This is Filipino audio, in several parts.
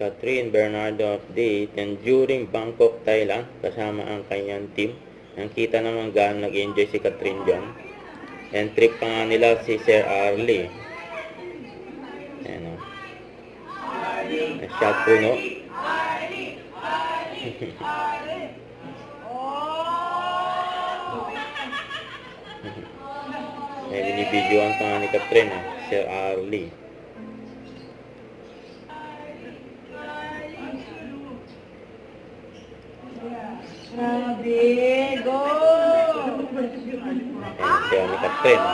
Catherine Bernardo update, and during Bangkok, Thailand, kasama ang kanyang team. Nakita naman gaano nag-enjoy si Catherine dyan. And trip pa nga nila si Sir Arlie. Ayan o. Shot puno. May binibidyoan pa nga ni Catherine, Sir Arlie. Grabe, go! Ayan siya ni Catherine.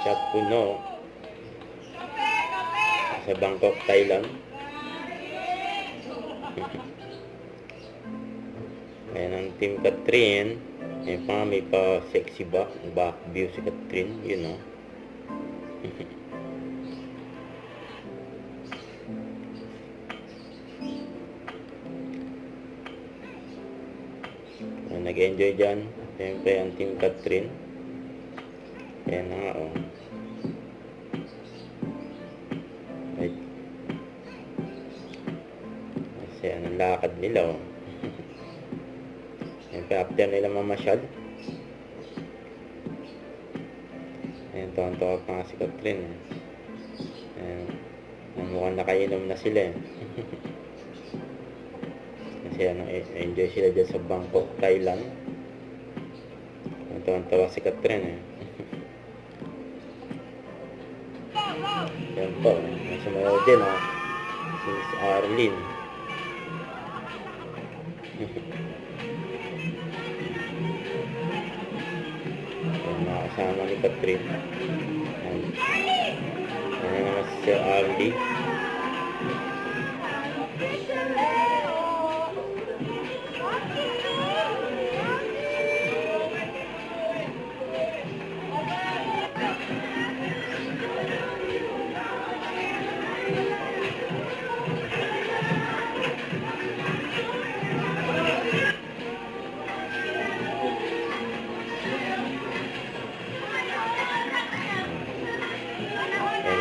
Shot puno. Sa Bangkok, Thailand. Ayan ang team Catherine. Ayan pa, may pa sexy back view si Catherine. Yun o. Nag-enjoy dyan. Siyempre ang team Catherine. Ayan na nga o. Right. Kasi anong lakad nila o. Siyempre after nila mamasyal. Ayan, tuwan-tuwa pa nga si Catherine. Ayan. Mukhang nakainom na sila eh. Kasi enjoy sila dyan sa Bangkok, Thailand. Tuwan-tuwa si Catherine eh. Yan po, may sumayaw din ha. Si Arlene. Yan, nakasama ni Catherine. Yan naman si Arlie.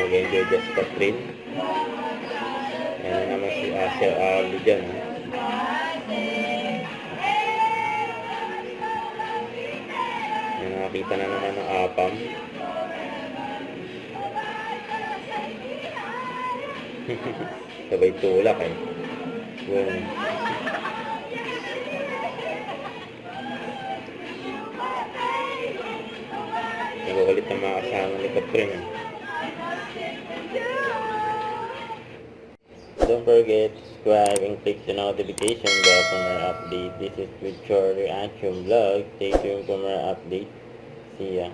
Nag-enjoy dyan si Catherine. Ayan naman si Sir Arlie dyan. Ayan, nakakita na naman ng apam. Sabay tulak eh. Boom. Nag-ulit ang mga kasama ni Catherine. Don't forget to subscribe and click the notification bell for more updates. This is Future Reaction Vlog. Stay tuned for more updates. See ya.